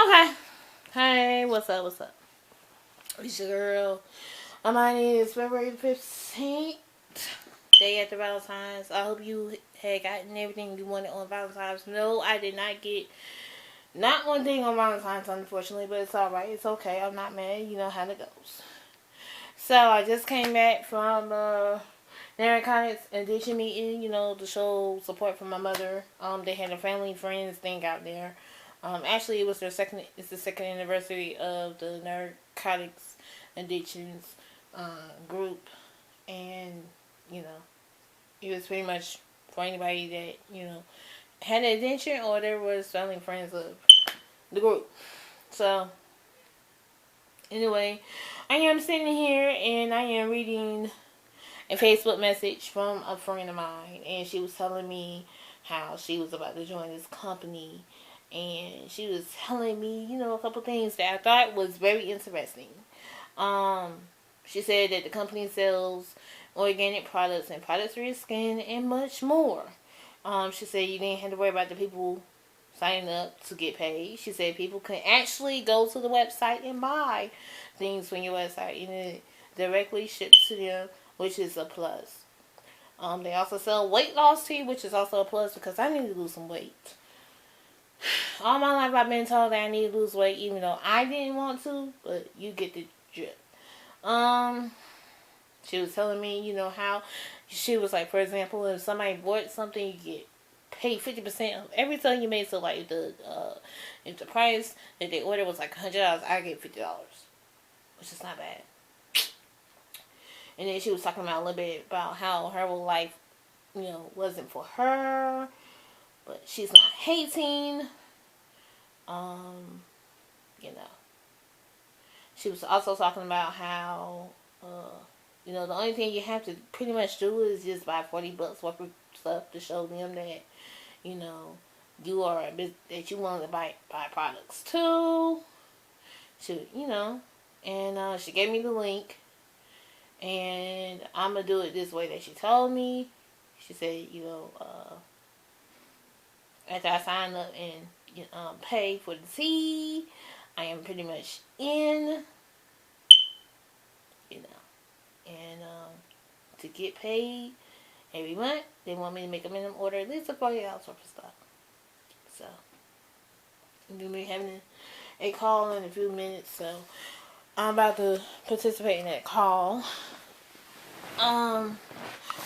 Okay. Hey, what's up? What's up? It's your girl. Imani. It's February 15th, day after Valentine's. I hope you had gotten everything you wanted on Valentine's. No, I did not get not one thing on Valentine's, unfortunately, but it's alright. It's okay. I'm not mad. You know how it goes. So, I just came back from Narcotics Addiction meeting, to show support for my mother. They had a family friends thing out there. Actually, it was it's the second anniversary of the Narcotics Addictions group. And, you know, it was pretty much for anybody that, had an addiction or there was family friends of the group. So, anyway, I am sitting here and I am reading a Facebook message from a friend of mine, and she was telling me how she was about to join this company, and she was telling me, a couple things that I thought was very interesting. She said that the company sells organic products and products for your skin and much more. She said you didn't have to worry about the people signing up to get paid. She said people can actually go to the website and buy things from your website, and it directly ships to them, which is a plus. They also sell weight loss tea, which is also a plus because I need to lose some weight. All my life I've been told that I need to lose weight, even though I didn't want to, but you get the drip. She was telling me, how she was like, for example, if somebody bought something, you get paid 50% of every time you made. So like if the price that they ordered was like $100, I get $50, which is not bad. And then she was talking about a little bit about how herbal life, wasn't for her, but she's not hating. She was also talking about how, the only thing you have to pretty much do is just buy $40 worth of stuff to show them that, you are that you want to buy products too. And she gave me the link. And I'm going to do it this way that she told me. She said, after I sign up and pay for the tea, I am pretty much in, and to get paid every month, they want me to make a minimum order at least of $40 worth of stuff. So, I'm going to be having a call in a few minutes, so I'm about to participate in that call. While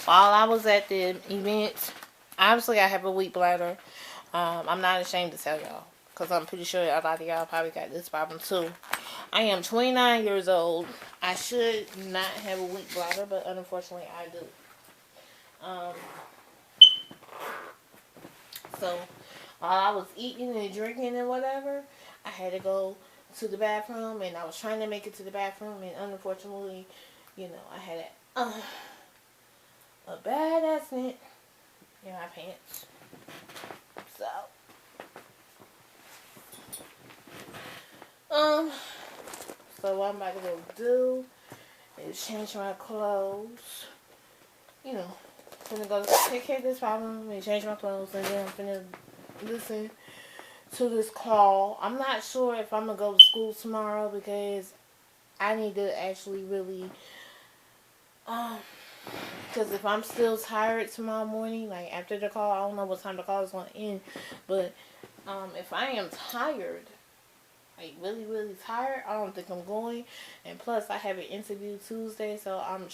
I was at the event, obviously I have a weak bladder. I'm not ashamed to tell y'all, because I'm pretty sure a lot of y'all probably got this problem too. I am 29 years old. I should not have a weak bladder, but unfortunately I do. So, while I was eating and drinking and whatever, I had to go to the bathroom, and I was trying to make it to the bathroom, and unfortunately, I had a bad accident in my pants. So what I'm about to go do is change my clothes. I'm gonna go take care of this problem and change my clothes, and then I'm gonna listen to this call. I'm not sure if I'm gonna go to school tomorrow because I need to actually really, because if I'm still tired tomorrow morning, like after the call, I don't know what time the call is going to end, but if I am tired, like really, really tired, I don't think I'm going. And plus, I have an interview Tuesday, so I'm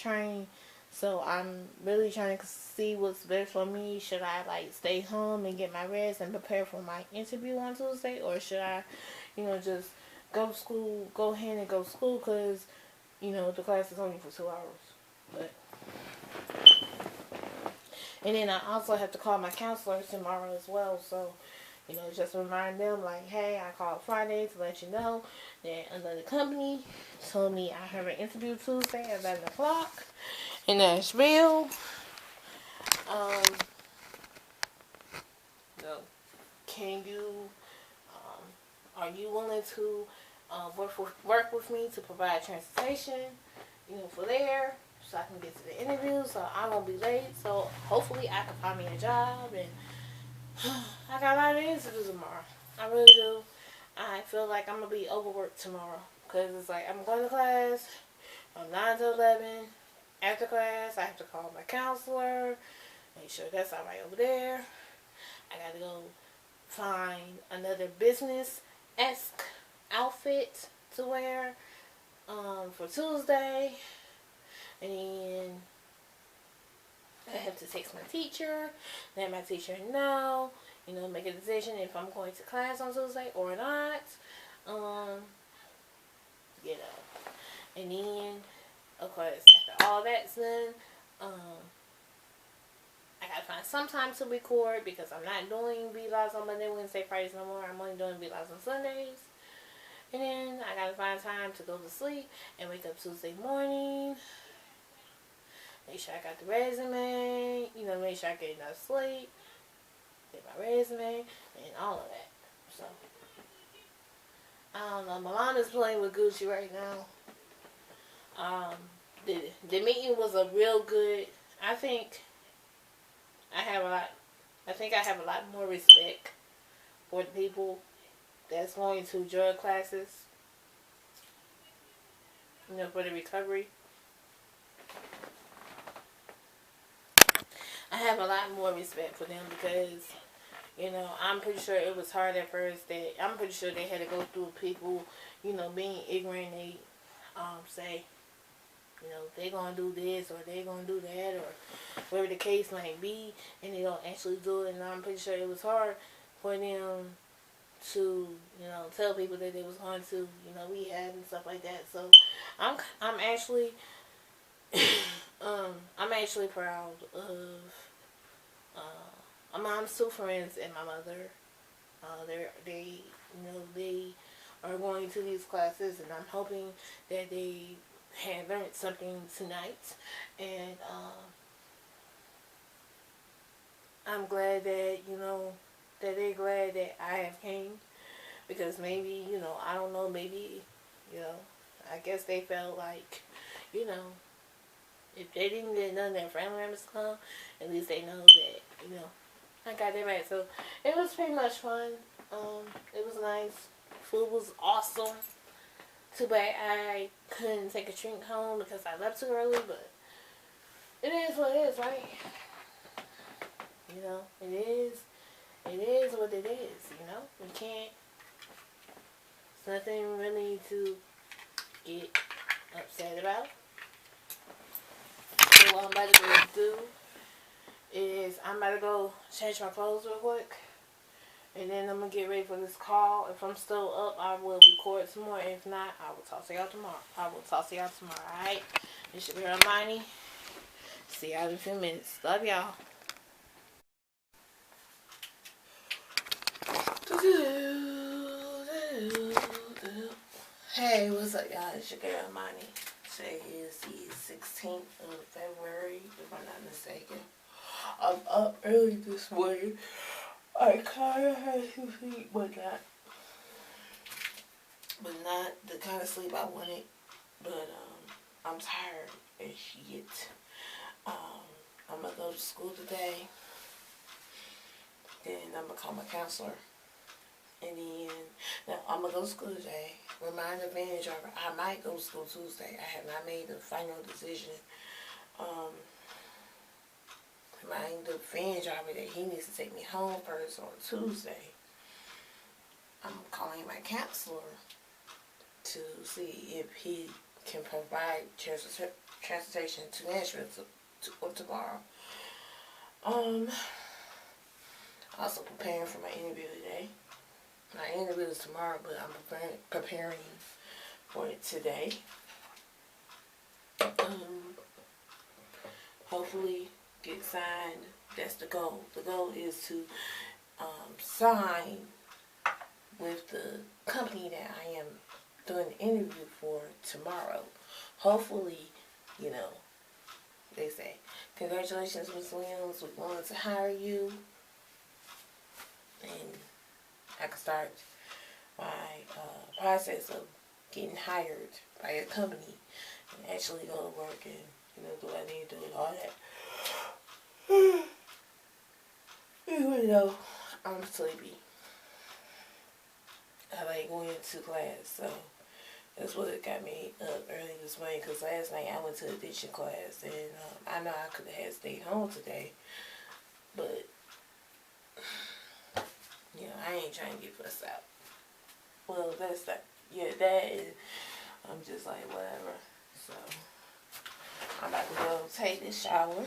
really trying to see what's best for me. Should I like stay home and get my rest and prepare for my interview on Tuesday, or should I, just go ahead and go to school because, the class is only for 2 hours. But and then I also have to call my counselor tomorrow as well, so just remind them, like, hey, I called Friday to let you know that another company told me I have an interview Tuesday at 11 o'clock in Nashville. So, are you willing to work with me to provide transportation, for there, so I can get to the interview, so I won't be late, so hopefully I can find me a job, and I got a lot of things to do tomorrow. I really do. I feel feel like I'm going to be overworked tomorrow. Because it's like I'm going to class from 9 to 11. After class, I have to call my counselor. Make sure that's all right over there. I got to go find another business-esque outfit to wear for Tuesday. And then I have to text my teacher, let my teacher know, make a decision if I'm going to class on Tuesday or not. And then, of course, after all that's done, I gotta find some time to record because I'm not doing vlogs on Monday, Wednesday, Fridays no more. I'm only doing vlogs on Sundays. And then I gotta find time to go to sleep and wake up Tuesday morning. Make sure I got the resume, make sure I get enough sleep, get my resume, and all of that. So, I don't know. My mom is playing with Gucci right now. The meeting was a real good. I think I have a lot more respect for the people that's going to drug classes, for the recovery. I have a lot more respect for them because, I'm pretty sure it was hard at first. I'm pretty sure they had to go through people, being ignorant. They say, they gonna do this or they gonna do that or whatever the case might be, and they don't actually do it. And I'm pretty sure it was hard for them to, tell people that they was going to, rehab and stuff like that. So I'm actually I'm actually proud of my mom's two friends and my mother. They are going to these classes, and I'm hoping that they had learned something tonight. And I'm glad that that they're glad that I have came, because maybe I don't know, maybe I guess they felt like if they didn't get none of their family members to come, at least they know that, I got their back. So it was pretty much fun. It was nice. Food was awesome. Too bad I couldn't take a drink home because I left too early, but it is what it is, right? It is what it is, We can't, it's nothing really to get upset about. So what I'm about to go do is I'm about to go change my clothes real quick, and then I'm going to get ready for this call. If I'm still up, I will record some more. If not, I will talk to y'all tomorrow. Alright? It's your girl Imani. See y'all in a few minutes. Love y'all. Hey, what's up, y'all? It's your girl Imani. Today is the 16th of February, if I'm not mistaken. I'm up early this morning. I kind of had to sleep, but not the kind of sleep I wanted. But I'm tired as shit. I'm gonna go to school today. Then I'm gonna call my counselor. And then, now I'm gonna go to school today. Remind the van driver, I might go to school Tuesday. I have not made the final decision. Remind the van driver that he needs to take me home first on Tuesday. I'm calling my counselor to see if he can provide transportation to Nashville tomorrow. Also preparing for my interview today. My interview is tomorrow, but I'm preparing for it today. Hopefully get signed. That's the goal. The goal is to sign with the company that I am doing the interview for tomorrow. Hopefully, they say, congratulations, Ms. Williams, we wanted to hire you. And I can start my process of getting hired by a company and actually go to work and do what I need to do and all that. Even though I'm sleepy. I like going to class, so that's what got me up early this morning. Because last night I went to addiction class, and I know I could have stayed home today, but you know, I ain't trying to get fussed out. Well, that's that. Yeah, that is. I'm just like whatever. So I'm about to go take this shower,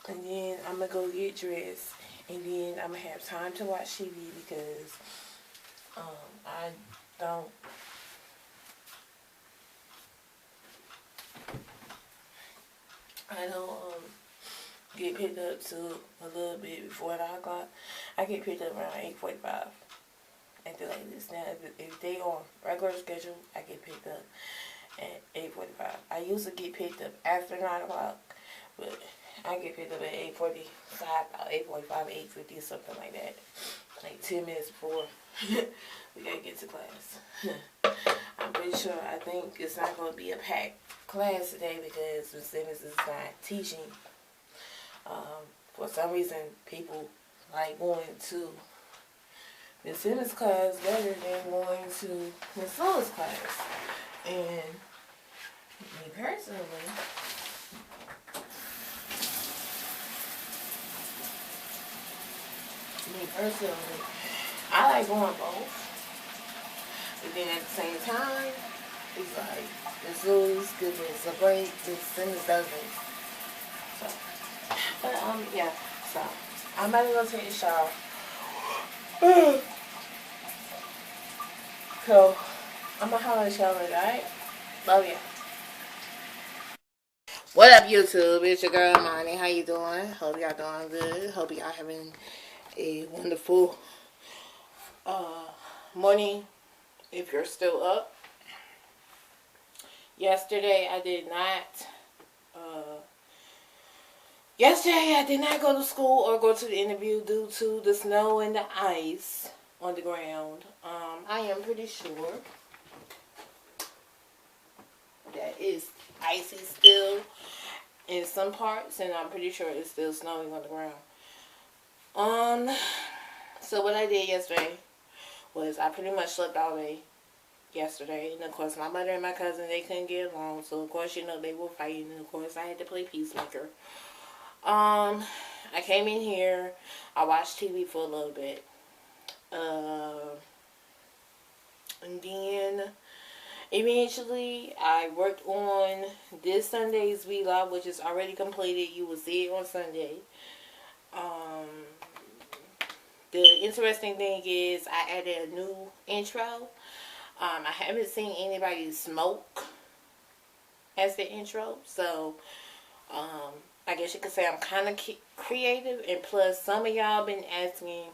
and then I'm gonna go get dressed, and then I'm gonna have time to watch TV because I don't. Get picked up to a little bit before 9 o'clock. I get picked up around 8:45. Acting like this now. If they on regular schedule, I get picked up at 8:45. I used to get picked up after 9 o'clock, but I get picked up at 8:45, 8:45, 8:50, something like that. Like 10 minutes before we gotta get to class. I'm pretty sure, I think it's not going to be a packed class today because Ms. Simmons is not teaching. For some reason, people like going to Ms. Simmons' class better than going to Ms. Lewis' class. And me personally, I like going both. But then at the same time, it's like Ms. Lewis gives us a break, Ms. Simmons doesn't. So, but yeah. So I'm about to go take a shower. So I'm gonna holler at y'all later, alright? Love ya. What up, YouTube? It's your girl Imani. How you doing? Hope y'all doing good. Hope y'all having a wonderful morning if you're still up. Yesterday I did not go to school or go to the interview due to the snow and the ice on the ground. I am pretty sure that it's icy still in some parts, and I'm pretty sure it's still snowing on the ground. So what I did yesterday was I pretty much slept all day yesterday, and of course my mother and my cousin, they couldn't get along, so of course, you know, they were fighting, and of course I had to play peacemaker. I came in here, I watched TV for a little bit, and then eventually I worked on this Sunday's vlog, which is already completed. You will see it on Sunday. The interesting thing is I added a new intro. I haven't seen anybody smoke as the intro, so I guess you could say I'm kind of creative. And plus, some of y'all been asking,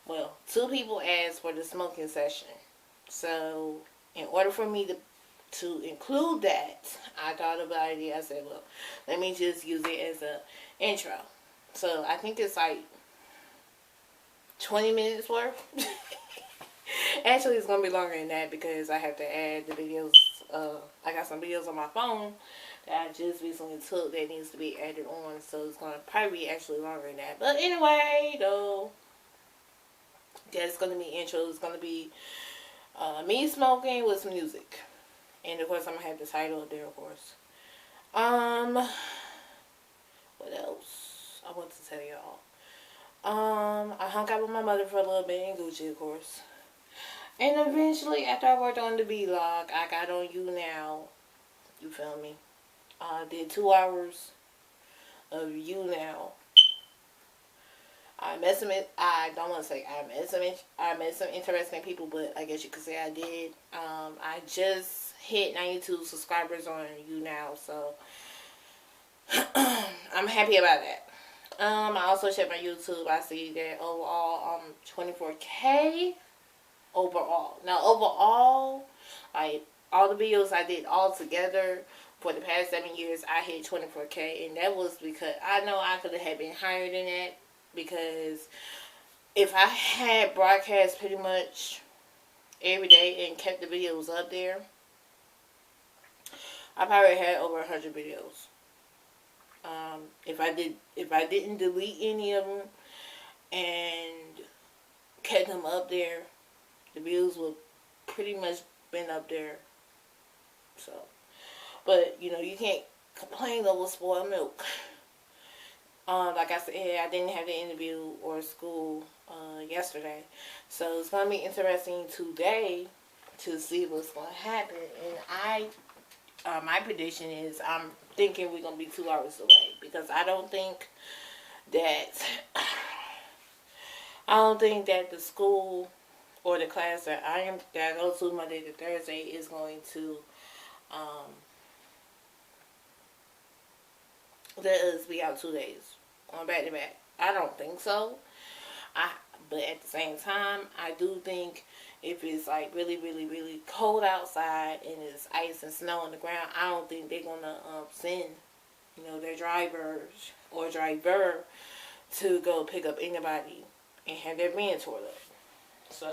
well, 2 people asked for the smoking session. So in order for me to include that, I thought about it. I said, well, let me just use it as a intro. So I think it's like 20 minutes worth. Actually, it's going to be longer than that because I have to add the videos. I got some videos on my phone that I just recently took that needs to be added on. So it's going to probably be actually longer than that. But anyway, though, that's going to be intro. It's going to be me smoking with some music. And of course, I'm going to have the title up there, of course. What else I want to tell y'all? I hung out with my mother for a little bit in Gucci, of course. And eventually, after I worked on the vlog, I got on You Now. You feel me? I did 2 hours of You Now. I met some interesting people, but I guess you could say I did. I just hit 92 subscribers on You Now, so I'm happy about that. I also checked my YouTube. I see that overall, 24K overall. Now, overall, like, all the videos I did all together for the past 7 years, I hit 24K, and that was because I know I could have been higher than that, because if I had broadcast pretty much every day and kept the videos up there, I probably had over 100 videos. If I didn't delete any of them and kept them up there, the views would pretty much been up there. So, but you know, you can't complain over spoiled milk. Like I said, I didn't have the interview or school yesterday, so it's gonna be interesting today to see what's gonna happen. And my prediction is I'm thinking we're gonna be 2 hours away, because I don't think that the school or the class that I go to Monday to Thursday is going to let us be out 2 days on back to back. I don't think so. But at the same time, I do think if it's like really, really, really cold outside and it's ice and snow on the ground, I don't think they're gonna send, you know, their driver to go pick up anybody and have their van tore up. So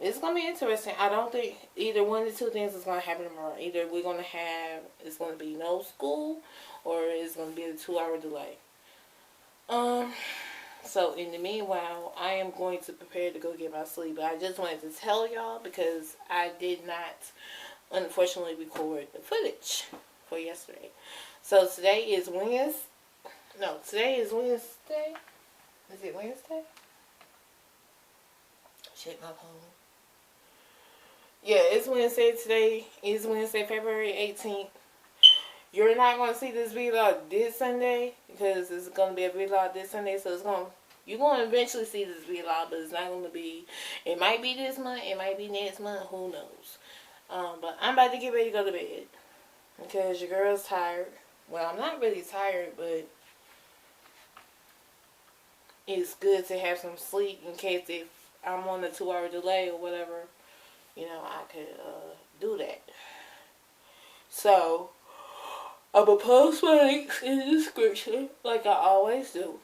it's gonna be interesting. I don't think either one of the two things is gonna happen tomorrow. Either it's gonna be no school, or it's gonna be a 2-hour delay. So in the meanwhile, I am going to prepare to go get my sleep. But I just wanted to tell y'all because I did not, unfortunately, record the footage for yesterday. So today is Wednesday. No, today is Wednesday. Is it Wednesday? Check my phone. Yeah, it's Wednesday. Today is Wednesday, February 18th. You're not going to see this vlog this Sunday because it's going to be a vlog this Sunday. So you're going to eventually see this vlog, but it's not going to be, it might be this month, it might be next month, who knows. But I'm about to get ready to go to bed because your girl's tired. Well, I'm not really tired, but it's good to have some sleep in case if I'm on a 2-hour delay or whatever, you know, I could do that. So I'm going to post my links in the description like I always do.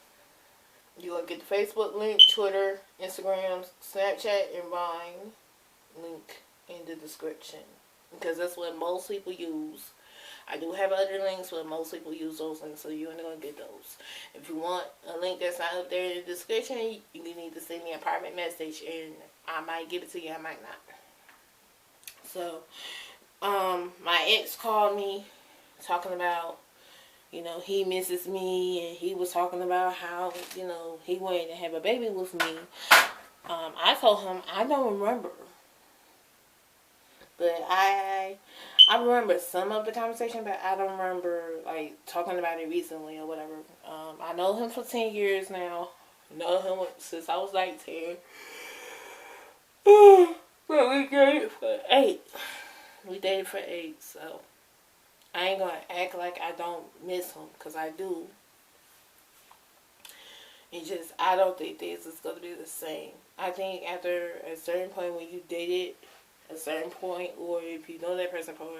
You're going to get the Facebook link, Twitter, Instagram, Snapchat, and Vine link in the description. Because that's what most people use. I do have other links, but most people use those links, so you're going to get those. If you want a link that's not up there in the description, you need to send me a private message, and I might give it to you, I might not. So, my ex called me talking about, you know, he misses me, and he was talking about how, you know, he wanted to have a baby with me. I told him I don't remember, but I remember some of the conversation, but I don't remember like talking about it recently or whatever. I know him for 10 years now. Know him since I was like 10. But we dated for 8. We dated for 8, so I ain't gonna act like I don't miss him, because I do. It's just, I don't think this is gonna be the same. I think after a certain point, when you dated a certain point, or if you know that person for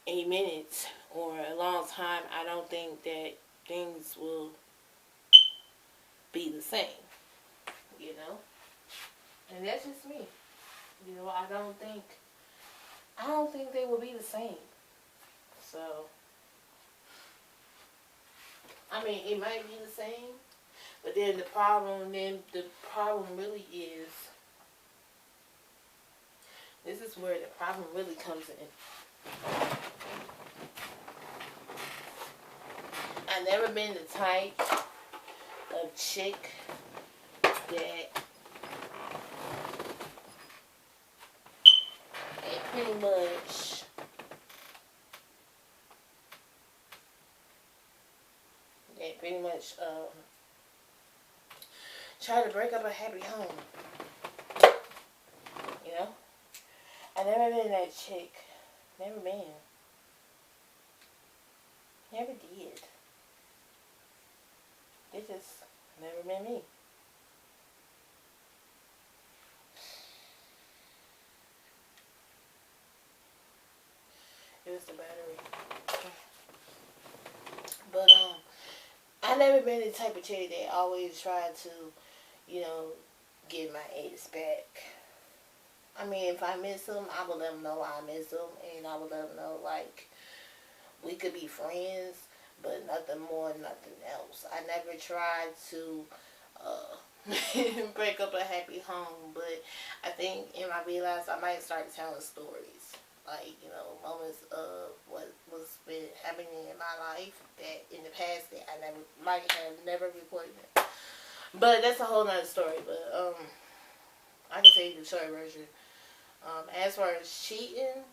8 minutes or a long time, I don't think that things will be the same, you know. And that's just me. You know, I don't think they will be the same. So, I mean, it might be the same, but then the problem really is, this is where the problem really comes in. I've never been the type of chick that pretty much try to break up a happy home. You know? I never been that chick. Never been. Never did. It just never been me. It was the battery. But I never been the type of chick that always tried to, you know, get my ex back. I mean, if I miss them, I would let them know I miss them, and I would let them know, like, we could be friends, but nothing more, nothing else. I never tried to break up a happy home. But I think in my realize I might start telling stories. Like, moments of what was been happening in my life that in the past that I might have never recorded it. But that's a whole nother story. But I can tell you the short version. As far as cheating,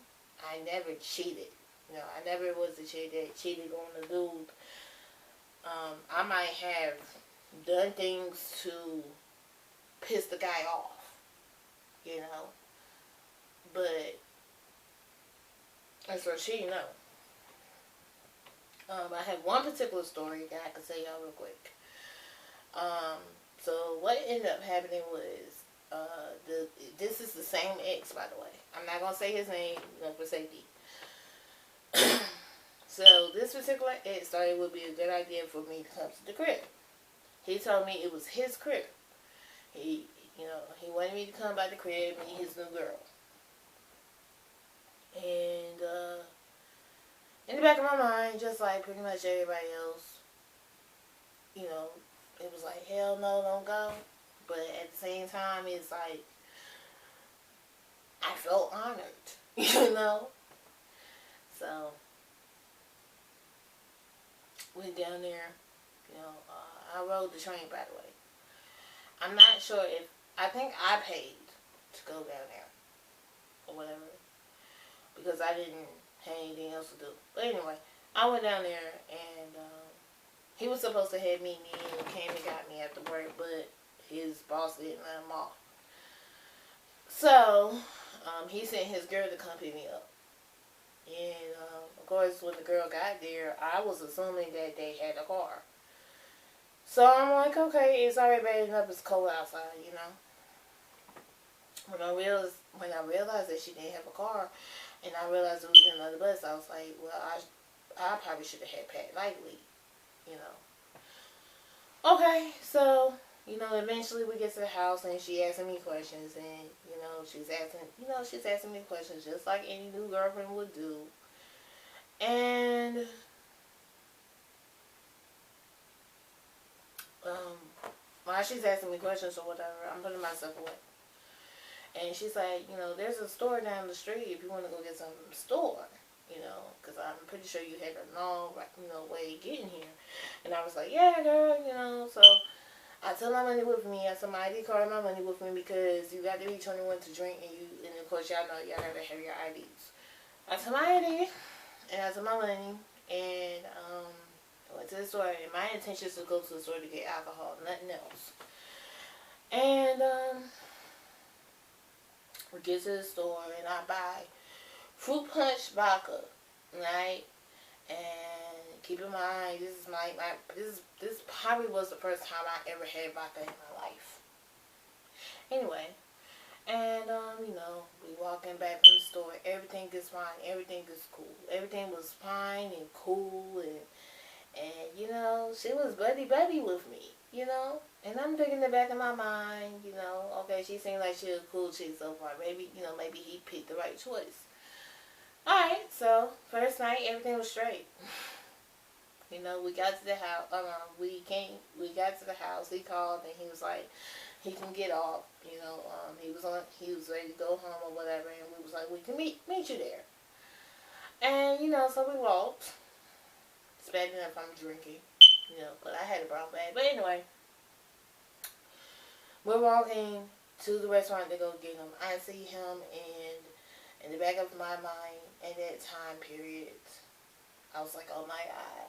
I never cheated. I never was the chick that cheated on the dude. I might have done things to piss the guy off, but as for cheating, no. I have one particular story that I can tell y'all real quick. So what ended up happening was, this is the same ex, by the way. I'm not gonna say his name, for safety. So this particular ex thought it would be a good idea for me to come to the crib. He told me it was his crib. He wanted me to come by the crib and meet his new girl. And in the back of my mind, just like pretty much everybody else, it was like, hell no, don't go. But at the same time, it's like, I felt honored, So, went down there, I rode the train, by the way. I'm not sure I think I paid to go down there, or whatever, because I didn't have anything else to do. But anyway, I went down there, and he was supposed to have meet me and came and got me after work, but his boss didn't let him off. So, he sent his girl to come pick me up. And, of course, when the girl got there, I was assuming that they had a car. So, I'm like, okay, it's already bad enough, it's cold outside, When I realized that she didn't have a car, and I realized it was another bus, I was like, well, I probably should have had Pat Lightly, Okay, so, eventually we get to the house, and she asking me questions, and, she's asking me questions just like any new girlfriend would do. And, while she's asking me questions or whatever, I'm putting myself away. And she's like, there's a store down the street if you want to go get some from the store, because I'm pretty sure you had a long, way getting here. And I was like, yeah, girl, so I took my money with me. I took my ID card and my money with me because you got to be 21 to drink, and of course y'all know y'all gotta have your IDs. I took my ID and I took my money, and I went to the store, and my intention is to go to the store to get alcohol, nothing else. And we get to the store, and I buy fruit punch vodka, right? And keep in mind, this is this probably was the first time I ever had vodka in my life. Anyway, and we walking back from the store. Everything is fine. Everything is cool. Everything was fine and cool, and she was buddy with me, And I'm thinking in the back of my mind, okay, she seemed like she was a cool chick so far. Maybe, maybe he picked the right choice. Alright, so first night everything was straight. We got to the house. We got to the house. He called and he was like, he can get off. He was ready to go home or whatever, and we was like, we can meet you there. And so we walked. It's bad enough I'm drinking, but I had a brown bag. But anyway, we're walking to the restaurant to go get him. I see him, and in the back of my mind, at that time period, I was like, oh my God,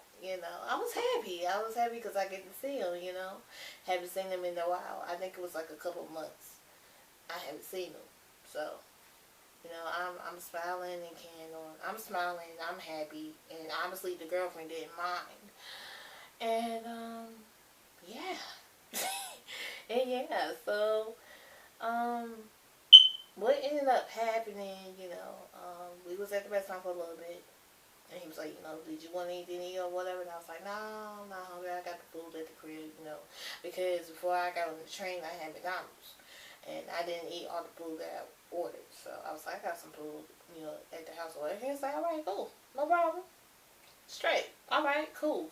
I was happy. I was happy because I get to see him, Haven't seen him in a while. I think it was like a couple of months. I haven't seen him. So, I'm smiling and carrying on. I'm smiling, I'm happy, and honestly, the girlfriend didn't mind. And, yeah. And yeah, so, what ended up happening, we was at the restaurant for a little bit, and he was like, did you want anything to eat or whatever? And I was like, no, I'm not hungry. I got the food at the crib, because before I got on the train, I had McDonald's, and I didn't eat all the food that I ordered. So I was like, I got some food, at the house or whatever. He was like, all right, cool, no problem, straight, all right, cool.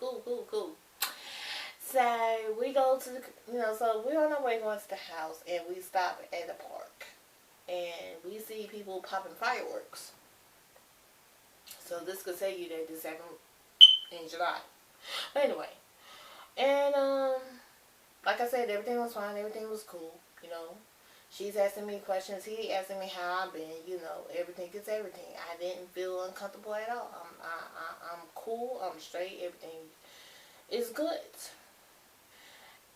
So we go to the, so we're on our way going to the house, and we stop at the park, and we see people popping fireworks. So this could tell you that this happened in July. But anyway, and like I said, everything was fine. Everything was cool. She's asking me questions. He asking me how I've been. Everything is everything. I didn't feel uncomfortable at all. I'm cool. I'm straight. Everything is good.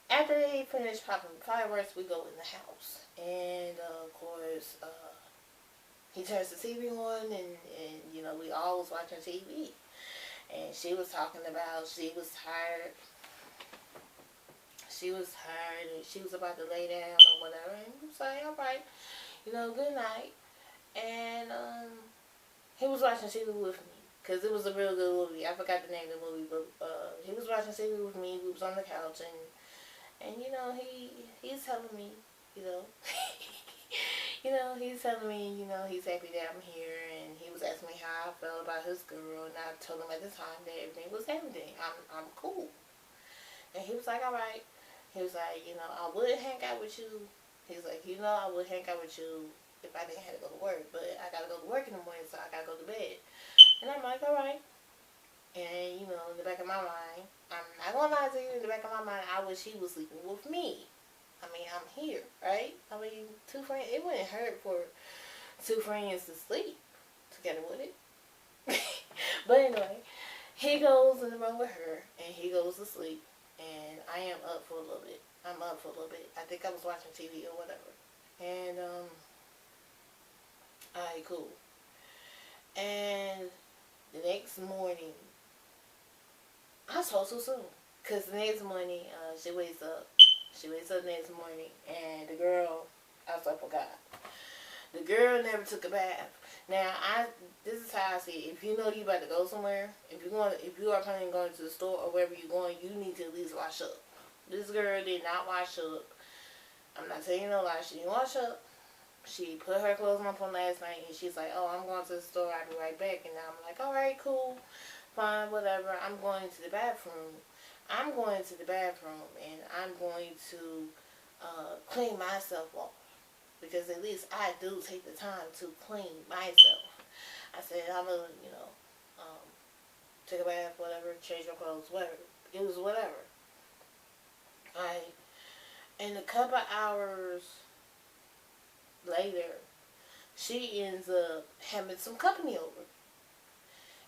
After they finish popping fireworks, we go in the house, and of course, he turns the TV on, and we all was watching TV, and she was talking about she was tired. She was tired, and she was about to lay down or whatever, and he was like, all right, good night. And he was watching TV with me, because it was a real good movie. I forgot the name of the movie, but he was watching TV with me. We was on the couch, and he's telling me, he's telling me, he's happy that I'm here, and he was asking me how I felt about his girl, and I told him at the time that everything was everything. I'm cool. And he was like, all right. He was like, I would hang out with you. He's like, I would hang out with you if I didn't have to go to work, but I gotta go to work in the morning, so I gotta go to bed. And I'm like, all right. And, in the back of my mind, I'm not gonna lie to you, in the back of my mind, I wish he was sleeping with me. I mean, I'm here, right? I mean, two friends, it wouldn't hurt for two friends to sleep together, would it? But anyway, he goes in the room with her, and he goes to sleep, and I am up for a little bit. I'm up for a little bit. I think I was watching TV or whatever. And, alright, cool. And the next morning, I told too soon. Because the next morning, she wakes up. She wakes up the next morning, and the girl, I forgot. The girl never took a bath. Now, this is how I see it. If you know you about to go somewhere, if you are planning on going to the store or wherever you're going, you need to at least wash up. This girl did not wash up. I'm not telling you no lie. She didn't wash up. She put her clothes on last night, and she's like, oh, I'm going to the store. I'll be right back. And I'm like, all right, cool. Fine, whatever. I'm going to the bathroom. I'm going to the bathroom, and I'm going to clean myself off. Because at least I do take the time to clean myself. I said, I'm going to, take a bath, whatever, change my clothes, whatever. It was whatever. Alright. And a couple hours later, she ends up having some company over.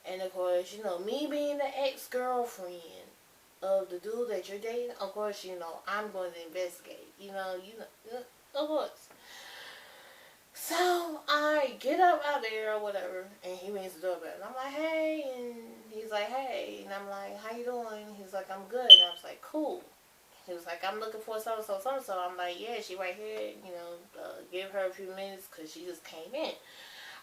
And of course, me being the ex-girlfriend of the dude that you're dating, of course, I'm going to investigate. Of course. So, I get up out there or whatever, and he rings the doorbell. And I'm like, hey, and he's like, hey. And I'm like, how you doing? He's like, I'm good. And I was like, cool. He was like, I'm looking for so-and-so, so-and-so. I'm like, yeah, she right here. Give her a few minutes because she just came in.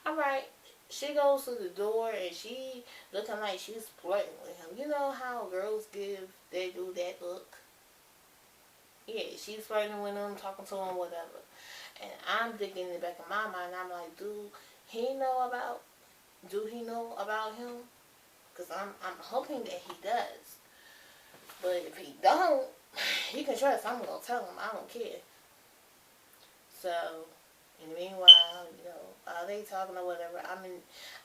All right. She goes to the door, and she looking like she's flirting with him. You know how girls do that look? Yeah, she's flirting with him, talking to him, whatever. And I'm thinking in the back of my mind, I'm like, do he know about him? Because I'm hoping that he does. But if he don't, you can trust I'm going to tell him. I don't care. So, in the meanwhile, they talking or whatever. I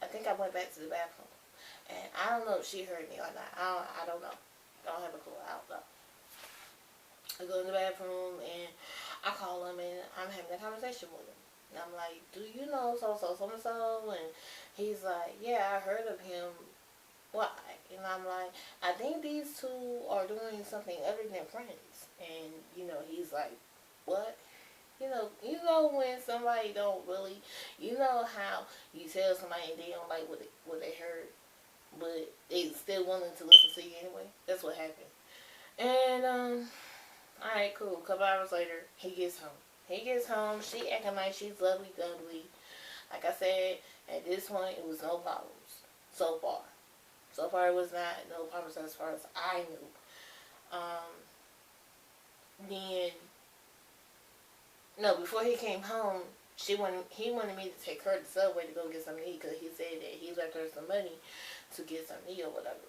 think I went back to the bathroom. And I don't know if she heard me or not. I don't know. I don't have a clue. I don't know. I go in the bathroom, and I call him, and I'm having a conversation with him. And I'm like, do you know so-and-so? And he's like, yeah, I heard of him. Why? And I'm like, I think these two are doing something other than friends. And, he's like, what? When somebody don't really, how you tell somebody they don't like what they heard, but they still willing to listen to you anyway. That's what happened. And, alright, cool. A couple hours later, he gets home. She acting like she's lovely-dovely. Like I said, at this point, it was no problems. So far. So far, it was not no problems as far as I knew. Before he came home, he wanted me to take her to Subway to go get something to eat, because he said that he left her some money to get something to eat or whatever.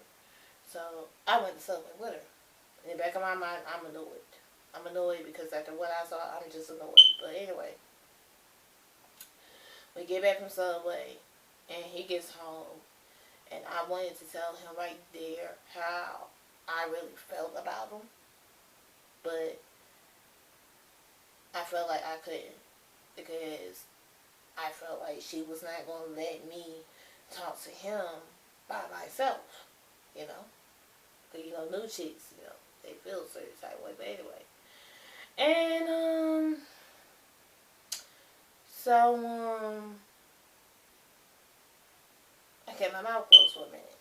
So, I went to Subway with her. In the back of my mind, I'm annoyed. I'm annoyed because after what I saw, I'm just annoyed. But anyway, we get back from Subway, and he gets home, and I wanted to tell him right there how I really felt about him, but I felt like I couldn't because I felt like she was not going to let me talk to him by myself, you know. Because, new chicks, they feel a certain type of way. But anyway. And, so, I kept my mouth closed for a minute.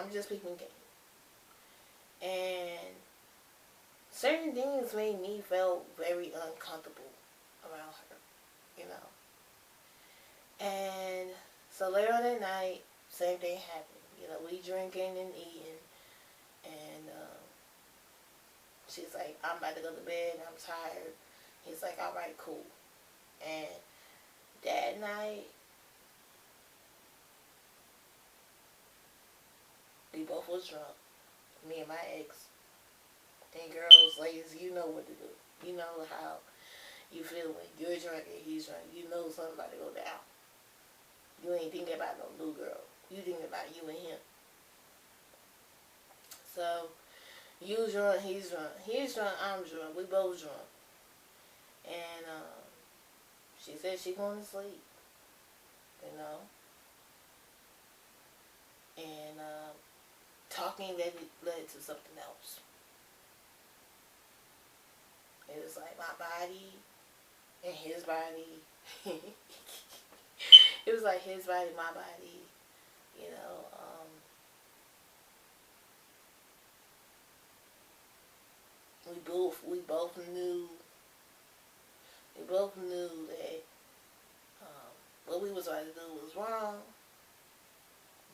I'm just peeping game. And certain things made me feel very uncomfortable around her, And so later on that night, same thing happened. We drinking and eating. And she's like, I'm about to go to bed. I'm tired. He's like, all right, cool. And that night, we both was drunk. Me and my ex. And girls, ladies, you know what to do. You know how you feel when you're drunk and he's drunk. You know something about to go down. You ain't thinking about no new girl. You thinking about you and him. So, you drunk, he's drunk. He's drunk, I'm drunk. We both drunk. And she said she going to sleep. And talking led to something else. It was like my body and his body. It was like his body, my body. We both knew that what we was about to do was wrong.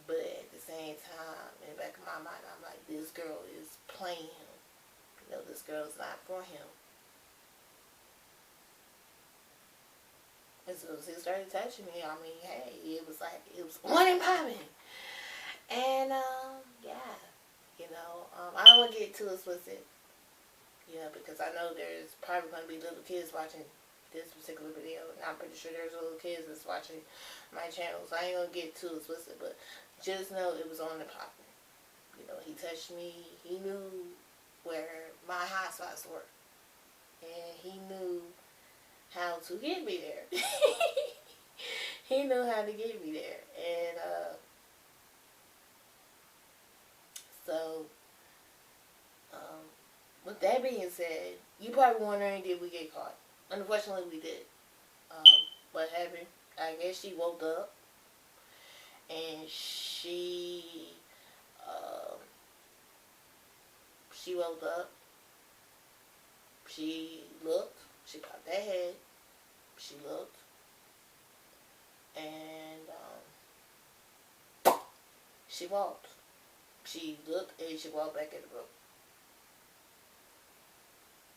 But at the same time, in the back of my mind, I'm like, this girl is playing him. This girl's not for him. And so he started touching me. I mean, hey, it was on and popping. And, yeah, I don't want to get too explicit, because I know there's probably going to be little kids watching this particular video. And I'm pretty sure there's little kids that's watching my channel. So I ain't going to get too explicit, but just know it was on and popping. He touched me. He knew where my hot spots were. And he knew how to get me there. He knew how to get me there. And so with that being said, you probably wondering, did we get caught? Unfortunately, we did. What happened? I guess she woke up and she woke up. She looked. She popped that head. She looked. And she walked. She looked and she walked back in the room.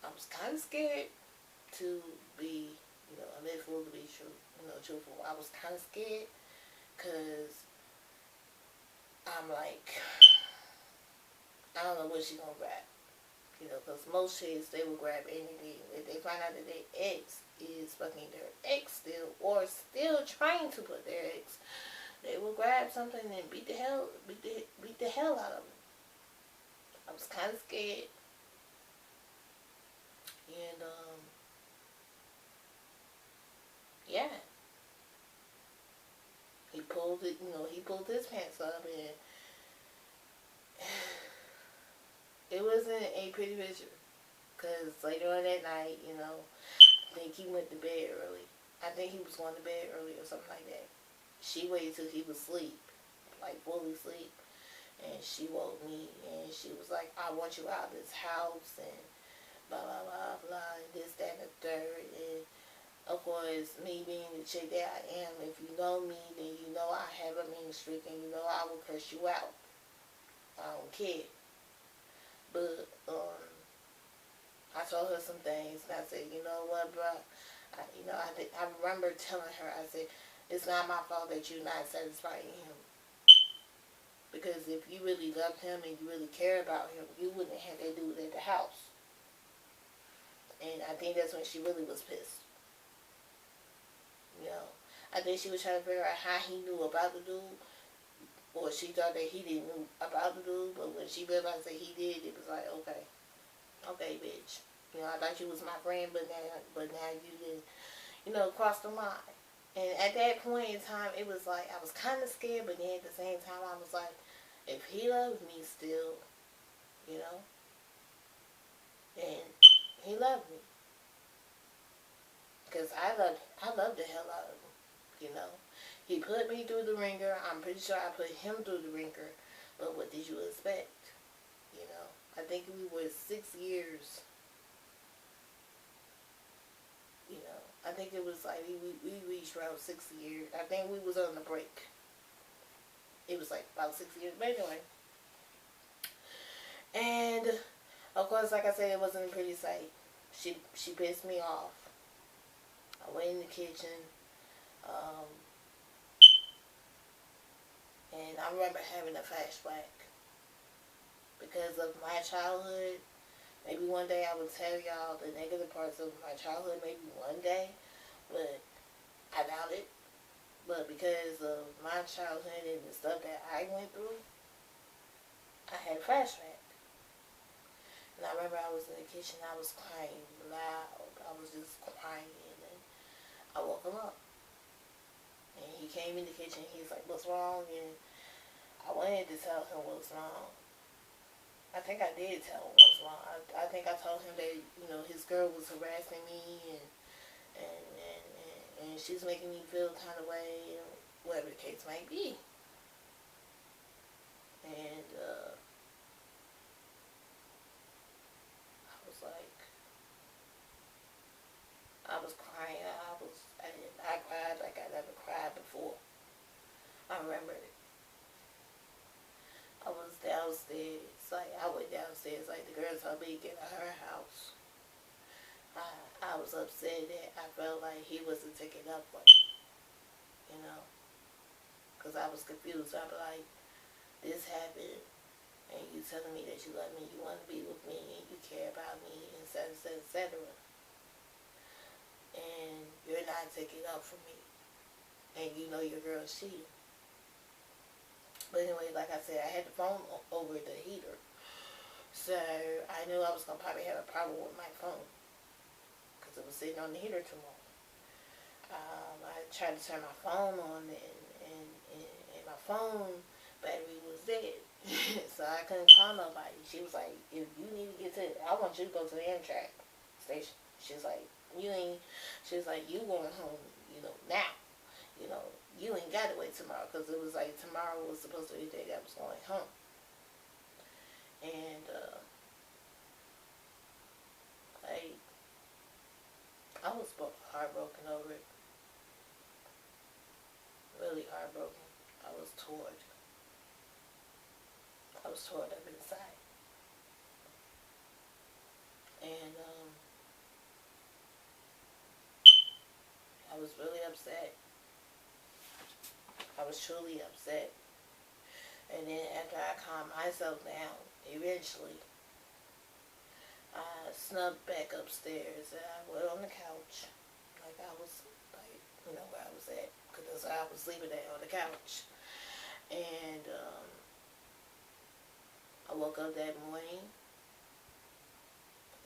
I was kind of scared to be, a bit fool to be true, truthful. I was kind of scared because I'm like, I don't know what she's going to grab. Because most chicks, they will grab anything. If they find out that their ex is fucking their ex still, or still trying to put their ex, they will grab something and beat the hell out of them. I was kind of scared. And, yeah. He pulled his pants up, and it wasn't a pretty picture. Because later on that night, I think he went to bed early. I think he was going to bed early or something like that. She waited till he was asleep, like fully asleep. And she woke me, and she was like, I want you out of this house, and blah, blah, blah, blah, and this, that, and the third. And, of course, me being the chick that I am, if you know me, then you know I have a mean streak, and I will curse you out. I don't care. But, I told her some things, and I said, you know what, bro? I remember telling her, I said, it's not my fault that you're not satisfying him. Because if you really loved him and you really cared about him, you wouldn't have that dude at the house. And I think that's when she really was pissed. You know, I think she was trying to figure out how he knew about the dude, or she thought that he didn't know about the dude. But when she realized that he did, it was like, okay, okay, bitch. You know, I thought you was my friend, but now you didn't, you know, cross the line. And at that point in time, it was like I was kind of scared, but then at the same time, I was like, if he loved me still, you know, and he loved me. Because I loved the hell out of him, you know. He put me through the ringer. I'm pretty sure I put him through the ringer. But what did you expect? You know, I think we were 6 years. You know, I think it was like we reached around 6 years. I think we was on the break. It was like about 6 years. But anyway. And, of course, like I said, it wasn't a pretty sight. She pissed me off. I went in the kitchen. And I remember having a flashback. Because of my childhood. Maybe one day I will tell y'all the negative parts of my childhood. Maybe one day. But I doubt it. But because of my childhood and the stuff that I went through, I had a flashback. And I remember I was in the kitchen. I was crying loud. I was just crying. And I woke him up. And he came in the kitchen. He's like, what's wrong? And I wanted to tell him what was wrong. I think I did tell him what's wrong. I think I told him that, you know, his girl was harassing me and she's making me feel kind of way, and whatever the case might be. And I was like, I was crying. I cried like I never cried before. I remember it. I was downstairs. Like, I went downstairs. Like, the girl told me to get out of her house. I was upset that I felt like he wasn't taking up for me. You know? Because I was confused. I was like, this happened, and you telling me that you love me, you want to be with me, and you care about me, etc., etc. And you're not taking up for me. And you know your girl's cheating. But anyway, like I said, I had the phone over the heater. So I knew I was going to probably have a problem with my phone. Because it was sitting on the heater too long. I tried to turn my phone on and my phone battery was dead. So I couldn't call nobody. She was like, if you need to get to, I want you to go to the Amtrak station. She's like, you going home, you know, now. You know, you ain't got to wait tomorrow. Because it was like tomorrow was supposed to be the day that I was going home. And, I was heartbroken over it. Really heartbroken. I was torn. I was torn up inside. And, I was really upset. I was truly upset. And then after I calmed myself down, eventually, I snuck back upstairs and I went on the couch. Like I was, like, you know, where I was at. Because that's where I was sleeping at, on the couch. And I woke up that morning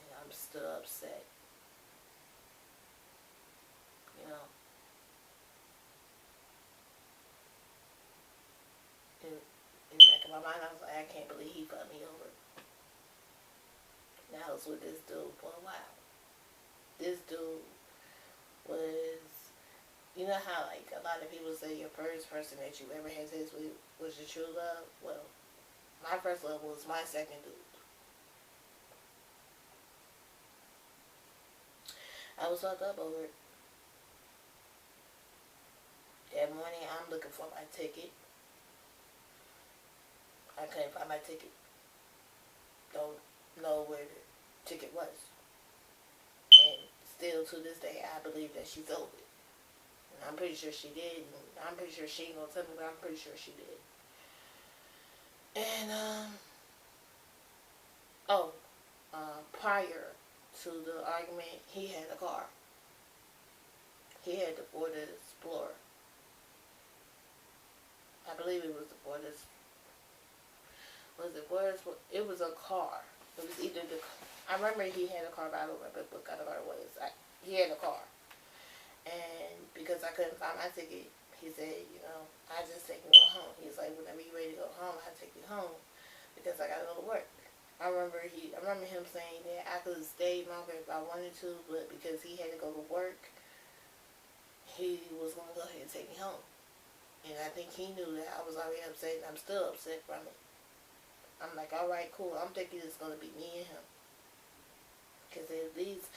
and I'm still upset. You know. In the back of my mind, I was like, I can't believe he fucked me over. And I was with this dude for a while. This dude was, you know how like a lot of people say your first person that you ever had sex with was your true love? Well, my first love was my second dude. I was fucked up over it. That morning, I'm looking for my ticket. I couldn't find my ticket. Don't know where the ticket was. And still to this day, I believe that she sold it. And I'm pretty sure she did. And I'm pretty sure she ain't gonna tell me, but I'm pretty sure she did. And, oh, prior to the argument, he had a car. He had the Ford Explorer. I believe it was the Ford Explorer. Was it Ford? It was a car. It was either the. I remember he had a car, but I don't remember what kind of car it was. He had a car, and because I couldn't find my ticket, he said, I just take you home. He's like, whenever you're ready to go home, I take you home because I gotta go to work. I remember him saying that I could have stayed longer if I wanted to, but because he had to go to work, he was gonna go ahead and take me home. And I think he knew that I was already upset, and I'm still upset from it. I'm like, all right, cool. I'm thinking it's gonna be me and him, because at least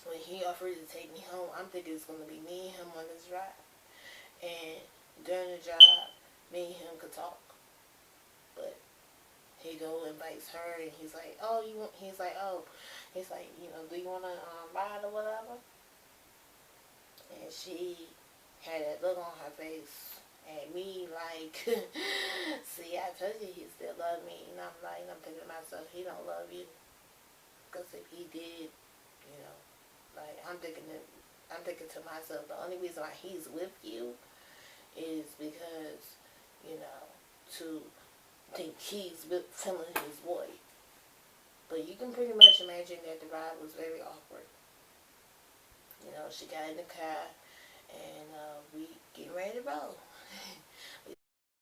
when he offered to take me home, I'm thinking it's gonna be me and him on this ride. And during the job, me and him could talk, but he invites her, and he's like, do you wanna ride or whatever? And she had that look on her face at me like, see, I told you he still loved me. And I'm thinking to myself, he don't love you. Because if he did, I'm thinking to myself, the only reason why he's with you is because, to think he's filling his void. But you can pretty much imagine that the ride was very awkward. She got in the car, and we getting ready to roll.